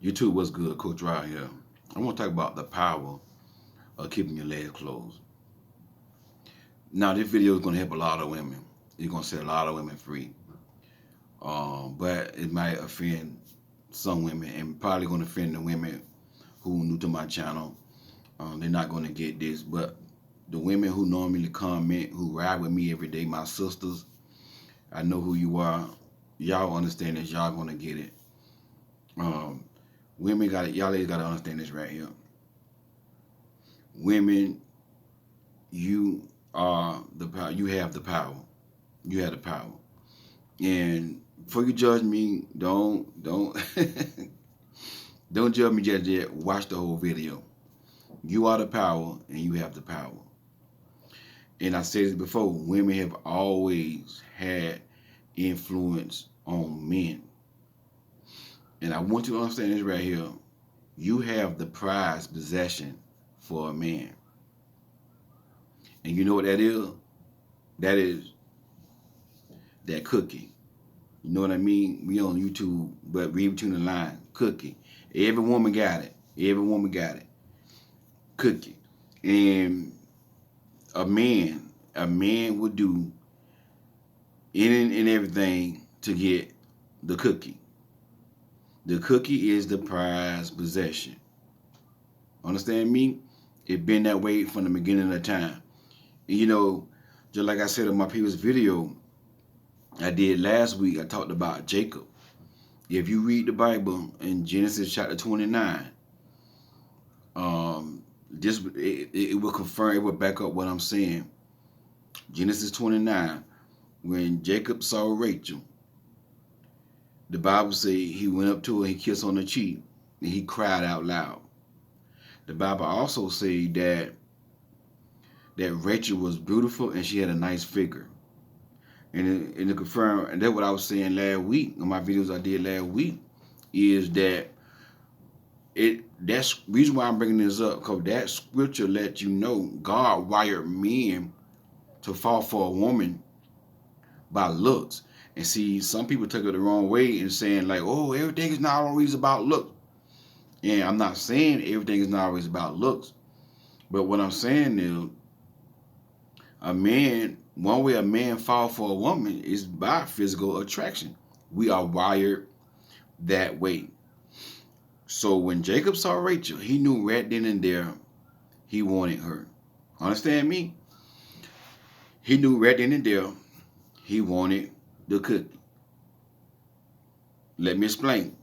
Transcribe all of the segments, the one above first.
YouTube, what's good? Coach Ryan here. I want to talk about the power of keeping your legs closed. Now, this video is going to help a lot of women. It's going to set a lot of women free. But it might offend some women and probably going to offend the women who new to my channel. They're not going to get this. But the women who normally comment, who ride with me every day, my sisters, I know who you are. Y'all understand this. Y'all going to get it. Women got it. Y'all ladies got to understand this right here. Women, you are the power. You have the power. You have the power. And before you judge me, don't don't judge me just yet. Watch the whole video. You are the power, and you have the power. And I said this before. Women have always had influence on men. And I want you to understand this right here. You have the prized possession for a man. And you know what that is? That is that cookie. You know what I mean? We on YouTube, but read between the lines. Cookie. Every woman got it. Every woman got it. Cookie. And a man would do anything and everything to get the cookie. The cookie is the prized possession. Understand me? It been that way from the beginning of time. And you know, just like I said in my previous video I did last week, I talked about Jacob. If you read the Bible in Genesis chapter 29, it will confirm, it will back up what I'm saying. Genesis 29, when Jacob saw Rachel, the Bible says he went up to her, he kissed on the cheek, and he cried out loud. The Bible also says that Rachel was beautiful and she had a nice figure. And to confirm, and that's what I was saying last week, on my videos I did last week, is that that's the reason why I'm bringing this up, because that scripture lets you know God wired men to fall for a woman by looks. And see, some people took it the wrong way and saying like, oh, everything is not always about looks. And I'm not saying everything is not always about looks. But what I'm saying is, one way a man fall for a woman is by physical attraction. We are wired that way. So when Jacob saw Rachel, he knew right then and there he wanted her. Understand me? He knew right then and there he wanted the cookie. Let me explain.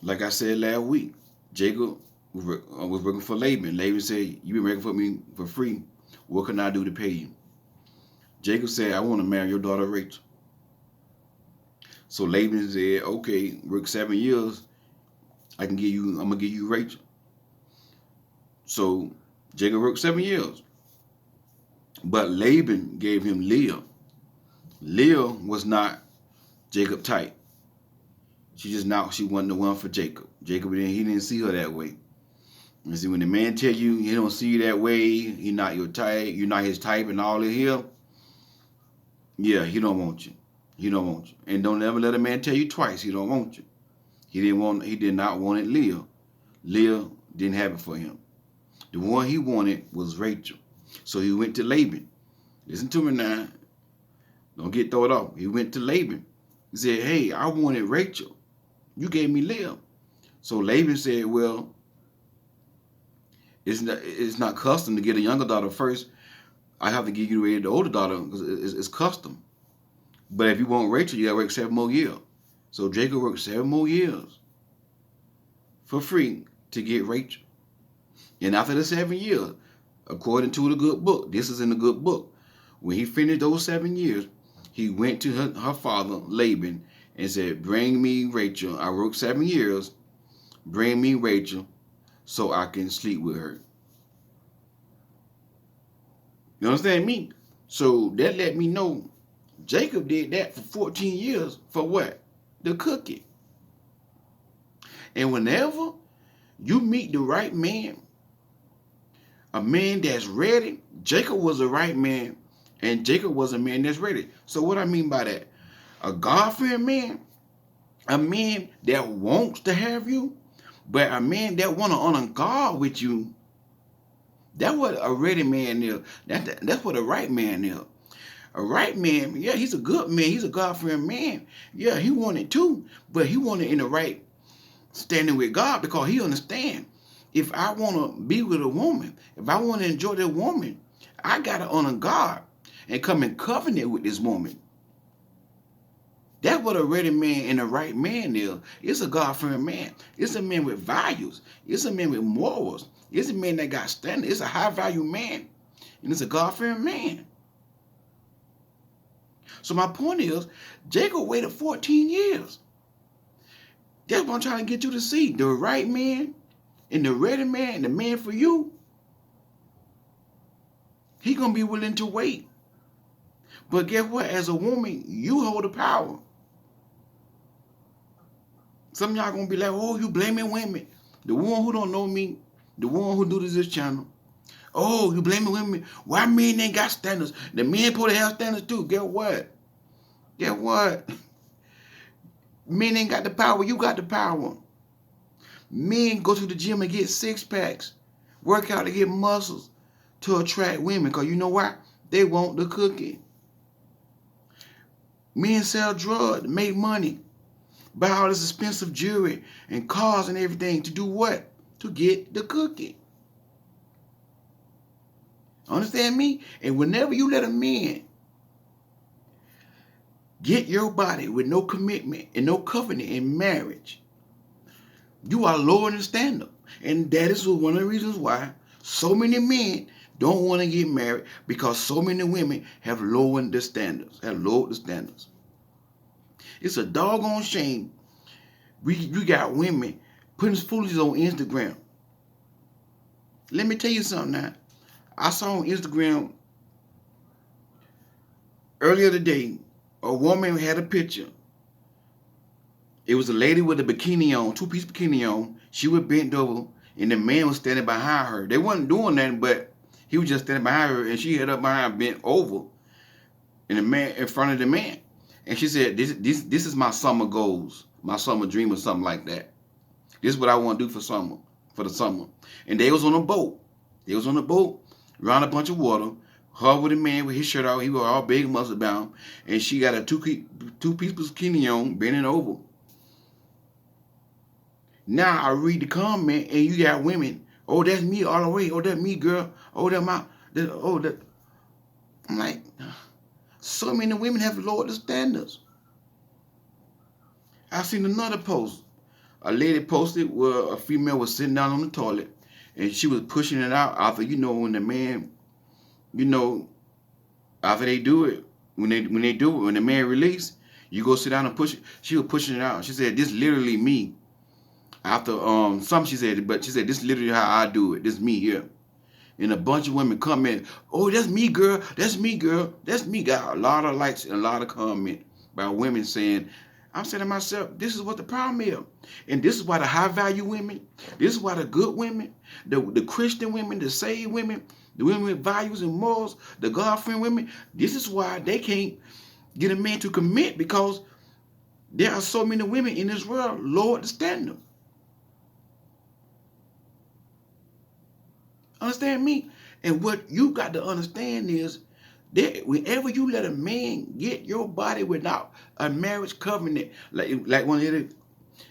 Like I said last week, Jacob was working for Laban. Laban said, "You've been working for me for free. What can I do to pay you?" Jacob said, "I want to marry your daughter Rachel." So Laban said, "Okay, work 7 years. I'm gonna give you Rachel." So Jacob worked 7 years. But Laban gave him Leah. Leah was not Jacob type. She wasn't the one for Jacob. He didn't see her that way. You see, when the man tell you he don't see you that way, he not your type, you're not his type and all of here, yeah, he don't want you. He don't want you. And don't ever let a man tell you twice he don't want you. He did not want it Leah. Leah didn't have it for him. The one he wanted was Rachel. So he went to Laban. Listen to me now. Don't get thrown off. He went to Laban. He said, "Hey, I wanted Rachel. You gave me Leah." So Laban said, "Well, it's not custom to get a younger daughter first. I have to give you the older daughter because it's custom. But if you want Rachel, you got to work 7 more years." So Jacob worked 7 more years for free to get Rachel. And after the 7 years, according to the good book, this is in the good book, when he finished those 7 years, he went to her father, Laban, and said, "Bring me Rachel. I worked 7 years. Bring me Rachel so I can sleep with her." You understand me? So that let me know Jacob did that for 14 years for what? The cookie. And whenever you meet the right man, a man that's ready, Jacob was the right man, and Jacob was a man that's ready. So what I mean by that, a God-fearing man, a man that wants to have you, But a man that want to honor God with you, that's what a ready man is. That's what a right man is. A right man, yeah, he's a good man. He's a God-fearing man. Yeah, he wanted too, but he wanted in the right standing with God because he understand. If I want to be with a woman, if I want to enjoy that woman, I got to honor God and come in covenant with this woman. That's what a ready man and a right man is. It's a God-fearing man. It's a man with values. It's a man with morals. It's a man that got standards. It's a high-value man. And it's a God-fearing man. So my point is, Jacob waited 14 years. That's what I'm trying to get you to see. The right man and the ready man, the man for you, he going to be willing to wait. But guess what? As a woman, you hold the power. Some of y'all going to be like, oh, you blaming women. The one who don't know me, the one who do this channel. Oh, you blaming women. Why men ain't got standards? The men supposed to have standards too. Guess what? Guess what? Men ain't got the power. You got the power. Men go to the gym and get six packs. Work out to get muscles to attract women. Because you know why? They want the cookie. Men sell drugs to make money. Buy all this expensive jewelry and cars and everything to do what? To get the cookie. Understand me? And whenever you let a man get your body with no commitment and no covenant in marriage, you are lowering the standard. And that is one of the reasons why so many men don't want to get married, because so many women have lowered the standards, It's a doggone shame. We got women putting foolishness on Instagram. Let me tell you something now. I saw on Instagram earlier today, a woman had a picture. It was a lady with a bikini on, two-piece bikini on. She was bent over, and the man was standing behind her. They wasn't doing nothing, but he was just standing behind her, and she had up behind, bent over, and the man in front of the man. And she said, "This is my summer goals, my summer dream, or something like that. This is what I want to do for the summer." And they was on a boat. They was on a boat around a bunch of water. Her with a man with his shirt out. He was all big, muscle bound, and she got a two-piece bikini on, bending over. Now I read the comment, and you got women. Oh, that's me all the way. Oh, that's me, girl. Oh, that. I'm like, so many women have lowered the standards. I seen another post. A lady posted where a female was sitting down on the toilet, and she was pushing it out after, when the man, after they do it, when the man release, you go sit down and push it. She was pushing it out. She said, "This literally me." After she said, but she said, "This is literally how I do it. This is me here." And a bunch of women comment, "Oh, that's me, girl. That's me, girl. That's me." Got a lot of likes and a lot of comments by women saying, I'm saying to myself, this is what the problem is. And this is why the high value women, this is why the good women, the Christian women, the saved women, the women with values and morals, the God-fearing women, this is why they can't get a man to commit, because there are so many women in this world lower the standard. Understand me? And what you got to understand is that whenever you let a man get your body without a marriage covenant, like one of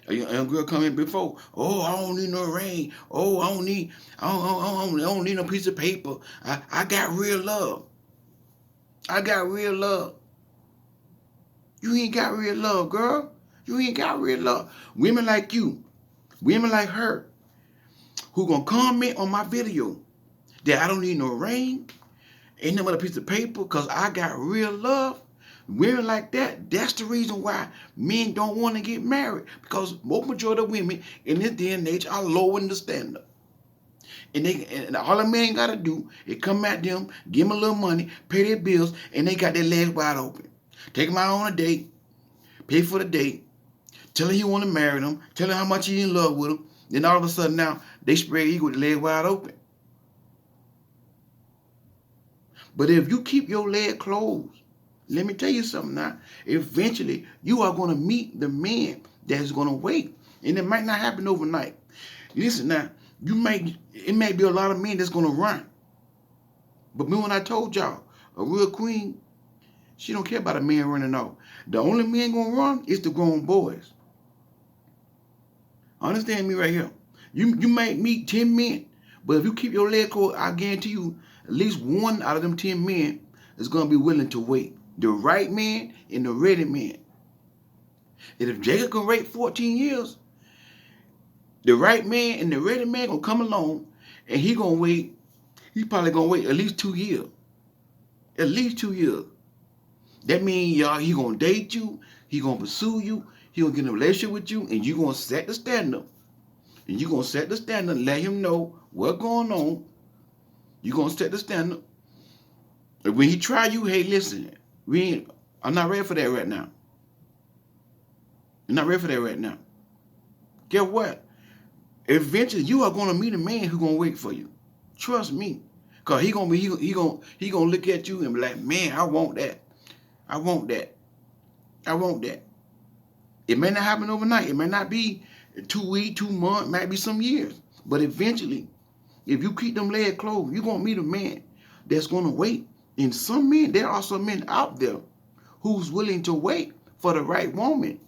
a young girl coming before, "Oh, I don't need no ring. Oh, I don't need no piece of paper. I got real love. I got real love." You ain't got real love, girl. You ain't got real love. Women like you, women like her, who gonna comment on my video that I don't need no ring, ain't no other piece of paper, because I got real love. Women like that, that's the reason why men don't want to get married, because most majority of women in this day and age are lowering the standard. And all a man got to do is come at them, give them a little money, pay their bills, and they got their legs wide open. Take them out on a date, pay for the date, tell them you want to marry them, tell them how much you in love with them. Then all of a sudden now, they spread eagle with their legs wide open. But if you keep your leg closed, let me tell you something now. Eventually, you are going to meet the man that's going to wait. And it might not happen overnight. Listen now, it may be a lot of men that's gonna run. But me when I told y'all, a real queen, she don't care about a man running off. The only men gonna run is the grown boys. Understand me right here. You might meet 10 men, but if you keep your leg closed, I guarantee you at least one out of them 10 men is gonna be willing to wait. The right man and the ready man. And if Jacob can wait 14 years, the right man and the ready man gonna come along and he gonna wait. He probably gonna wait at least 2 years. At least 2 years. That means y'all, he gonna date you, he gonna pursue you, he gonna get in a relationship with you, and you gonna set the standard. And you gonna set the standard, let him know what's going on. You gonna set the standard. And when he try you, hey, listen, I'm not ready for that right now. You're not ready for that right now. Guess what? Eventually, you are gonna meet a man who's gonna wait for you. Trust me, cause he gonna look at you and be like, man, I want that. I want that. I want that. It may not happen overnight. It may not be 2 weeks, 2 months, might be some years. But eventually, if you keep them legs closed, you're gonna meet a man that's gonna wait. And some men, there are some men out there who's willing to wait for the right woman.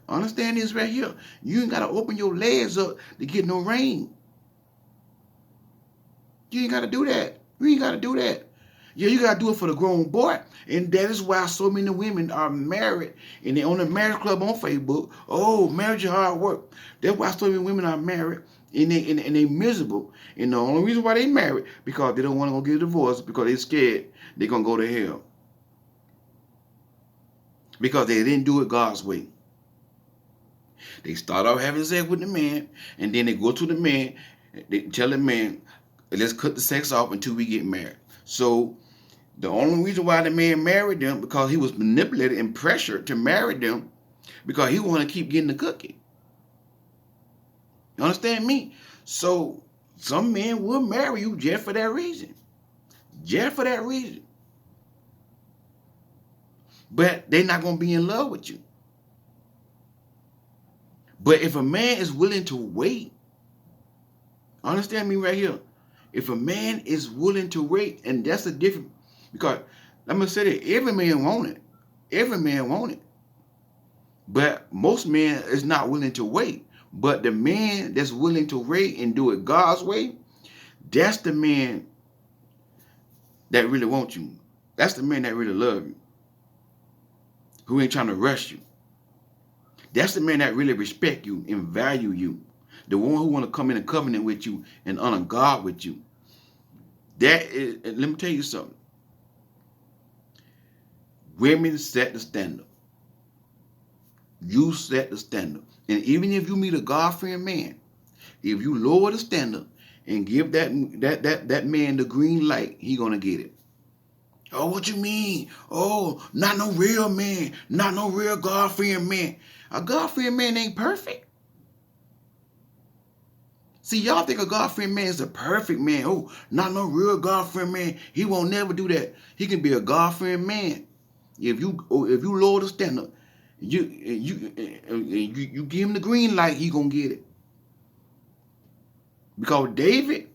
Understand this right here. You ain't gotta open your legs up to get no rain. You ain't gotta do that. You ain't gotta do that. Yeah, you gotta do it for the grown boy. And that is why so many women are married and they're on the marriage club on Facebook. Oh, marriage is hard work. That's why so many women are married and they miserable. And the only reason why they married because they don't want to go get a divorce because they're scared they're gonna go to hell. Because they didn't do it God's way. They start off having sex with the man, and then they go to the man, they tell the man, let's cut the sex off until we get married. So the only reason why the man married them because he was manipulated and pressured to marry them because he wanted to keep getting the cookie. You understand me? So some men will marry you just for that reason. Just for that reason. But they're not going to be in love with you. But if a man is willing to wait, understand me right here. If a man is willing to wait, and that's the difference, because let me say that every man want it. Every man want it. But most men is not willing to wait. But the man that's willing to wait and do it God's way, that's the man that really wants you. That's the man that really love you. Who ain't trying to rush you. That's the man that really respect you and value you. The one who want to come in a covenant with you and honor God with you. That is, let me tell you something. Women set the standard. You set the standard. And even if you meet a God-fearing man, if you lower the standard and give that man the green light, he gonna get it. Oh, what you mean? Oh, not no real man, not no real God-fearing man. A God-fearing man ain't perfect. See, y'all think a God-fearing man is a perfect man. Oh, not no real God-fearing man. He won't never do that. He can be a God-fearing man. If you lower the standard, you give him the green light, he gonna get it. Because David,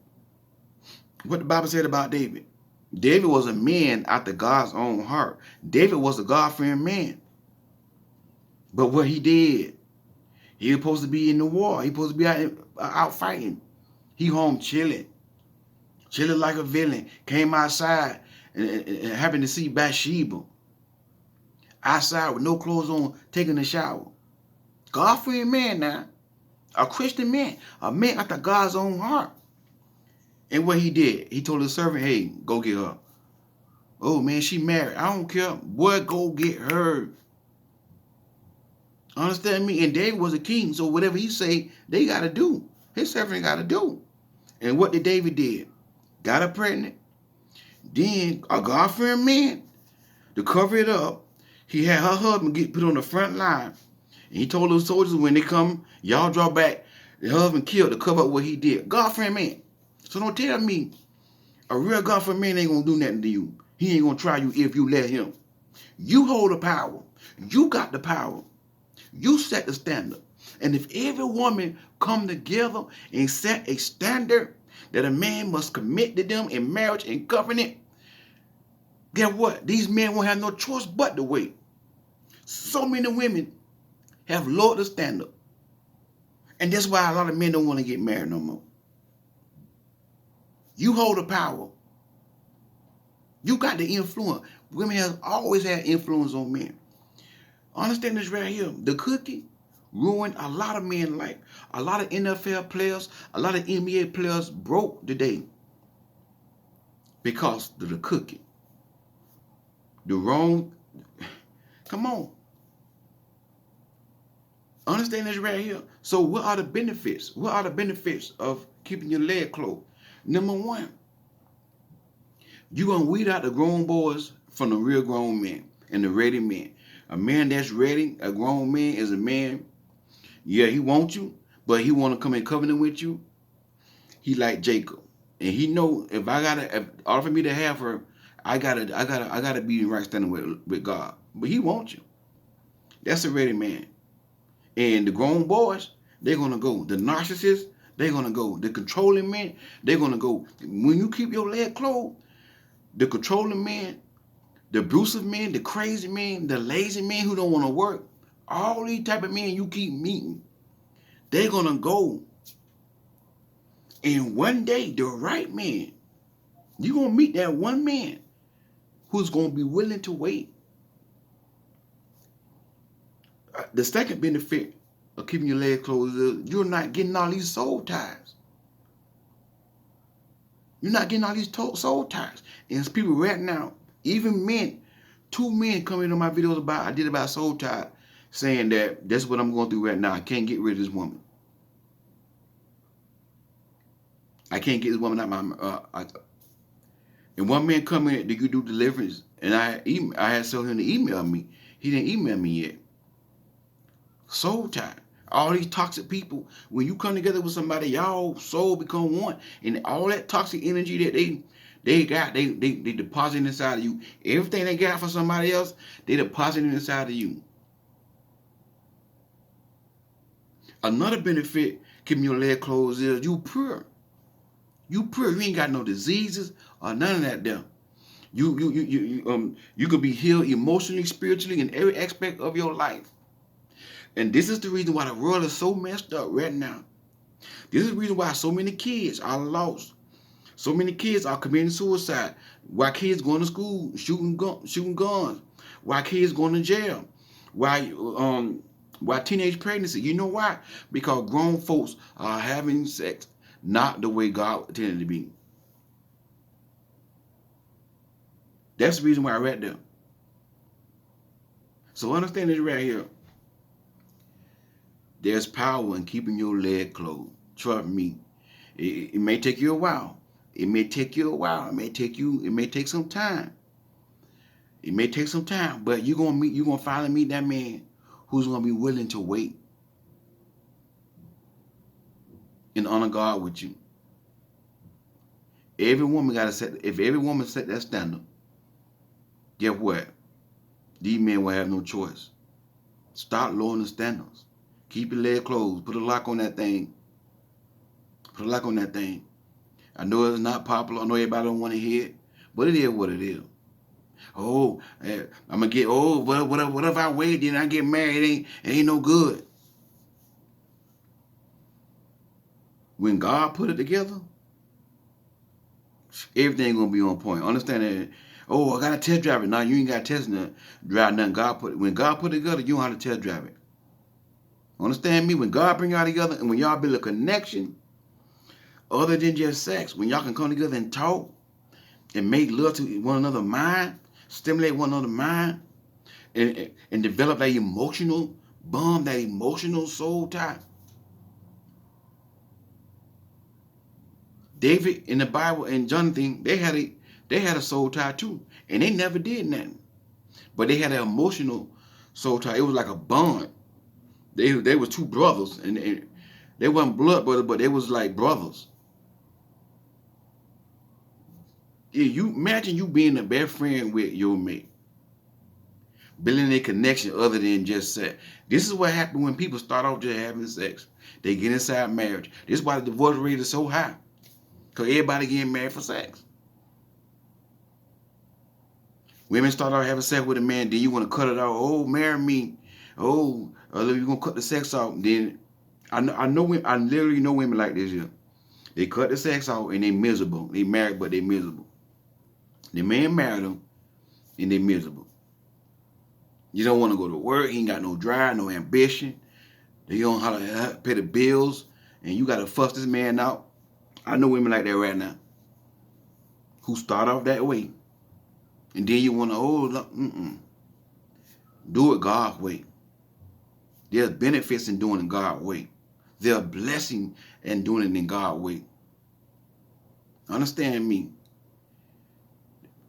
what the Bible said about David, David was a man after God's own heart. David was a God-fearing man. But what he did, he was supposed to be in the war. He was supposed to be out fighting. He home chilling like a villain. Came outside and happened to see Bathsheba outside with no clothes on, taking a shower. God-fearing man now. A Christian man. A man after God's own heart. And what he did, he told his servant, hey, go get her. Oh, man, she married. I don't care. Boy, go get her. Understand me? And David was a king, so whatever he say, they got to do. His servant got to do. And what did David did? Got her pregnant. Then a God-fearing man, to cover it up, he had her husband get put on the front line. And he told those soldiers when they come, y'all draw back. The husband killed to cover up what he did. God-fearing man. So don't tell me a real God-fearing man ain't going to do nothing to you. He ain't going to try you if you let him. You hold the power. You got the power. You set the standard. And if every woman come together and set a standard that a man must commit to them in marriage and covenant, guess what? These men won't have no choice but to wait. So many women have lowered the standard. And that's why a lot of men don't want to get married no more. You hold the power. You got the influence. Women have always had influence on men. Understand this right here. The cookie ruined a lot of men's life. A lot of NFL players, a lot of NBA players broke today because of the cookie. The wrong, come on. Understand this right here. So what are the benefits? What are the benefits of keeping your leg closed? Number one, you're going to weed out the grown boys from the real grown men and the ready men. A man that's ready, a grown man, is a man, yeah, he wants you, but he want to come in covenant with you. He like Jacob. And he know if order for me to have her, I gotta be in right standing with God. But he wants you. That's a ready man. And the grown boys, they're gonna go. The narcissists, they're gonna go. The controlling men, they're gonna go. When you keep your leg closed, the controlling men, the abusive men, the crazy men, the lazy men who don't want to work, all these type of men you keep meeting, they're gonna go. And one day, the right man, you're gonna meet that one man who's gonna be willing to wait. The second benefit of keeping your leg closed is you're not getting all these soul ties. You're not getting all these soul ties. And it's people right now, even men, 2 men come into my videos about soul tie, saying that that's what I'm going through right now. I can't get rid of this woman. I can't get this woman out my. And one man come in, did you do deliverance? And I had told him to email me. He didn't email me yet. Soul tie. All these toxic people, when you come together with somebody, y'all soul become one. And all that toxic energy that they deposit inside of you. Everything they got from somebody else, they deposit inside of you. Another benefit keeping your leg closed is you pure. You pure. You ain't got no diseases or none of that there. You could be healed emotionally, spiritually, in every aspect of your life. And this is the reason why the world is so messed up right now. This is the reason why so many kids are lost. So many kids are committing suicide. Why kids going to school shooting guns? Why kids going to jail? Why teenage pregnancy? You know why? Because grown folks are having sex not the way God intended to be. That's the reason why I read them. So understand this right here. There's power in keeping your leg closed. Trust me. It may take you a while. It may take you a while. It may take some time. It may take some time, but you're gonna finally meet that man who's gonna be willing to wait and honor God with you. If every woman set that standard, guess what? These men will have no choice. Stop lowering the standards. Keep your leg closed. Put a lock on that thing. Put a lock on that thing. I know it's not popular. I know everybody don't want to hear it, but it is what it is. Oh, I'm gonna get what if I wait and I get married? It ain't no good. When God put it together, everything gonna be on point. Understand that? Oh, I gotta test drive it. No, you ain't gotta drive nothing. When God put it together, you don't have to test drive it. Understand me? When God bring y'all together and when y'all build a connection, other than just sex, when y'all can come together and talk and make love to one another mind, stimulate one another mind, and develop that emotional bond, that emotional soul tie. David in the Bible and Jonathan, they had a soul tie too, and they never did nothing, but they had an emotional soul tie. It was like a bond. They was 2 brothers, and they wasn't blood brothers, but they was like brothers. Yeah, you imagine you being the best friend with your mate, building a connection other than just sex. This is what happens when people start off just having sex. They get inside marriage. This is why the divorce rate is so high. Because everybody getting married for sex. Women start out having sex with a man, then you want to cut it out. Oh, marry me. Oh, you're going to cut the sex out. Then I literally know women like this here. They cut the sex out and they miserable. They married, but they miserable. The man married them and they miserable. You don't want to go to work. He ain't got no drive, no ambition. They don't know how to pay the bills. And you got to fuss this man out. I know women like that right now. Who start off that way. And then you want to, do it God's way. There's benefits in doing it God's way. There's a blessing in doing it in God's way. Understand me.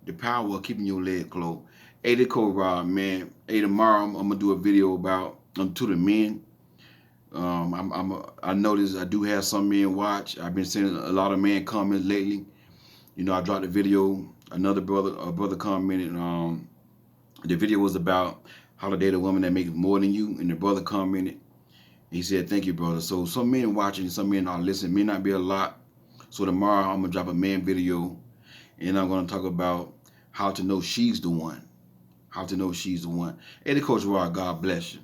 The power of keeping your leg closed. Hey, the Code Rob, man. Hey, tomorrow I'm gonna do a video about to the men. I noticed I do have some men watch. I've been seeing a lot of men comments lately. You know, I dropped a video. Another brother commented. The video was about how to date a woman that makes more than you, and the brother commented. He said, "Thank you, brother." So some men watching, some men are listening. May not be a lot. So tomorrow I'm gonna drop a man video, and I'm gonna talk about how to know she's the one. How to know she's the one. Hey, the Coach Rod, God bless you.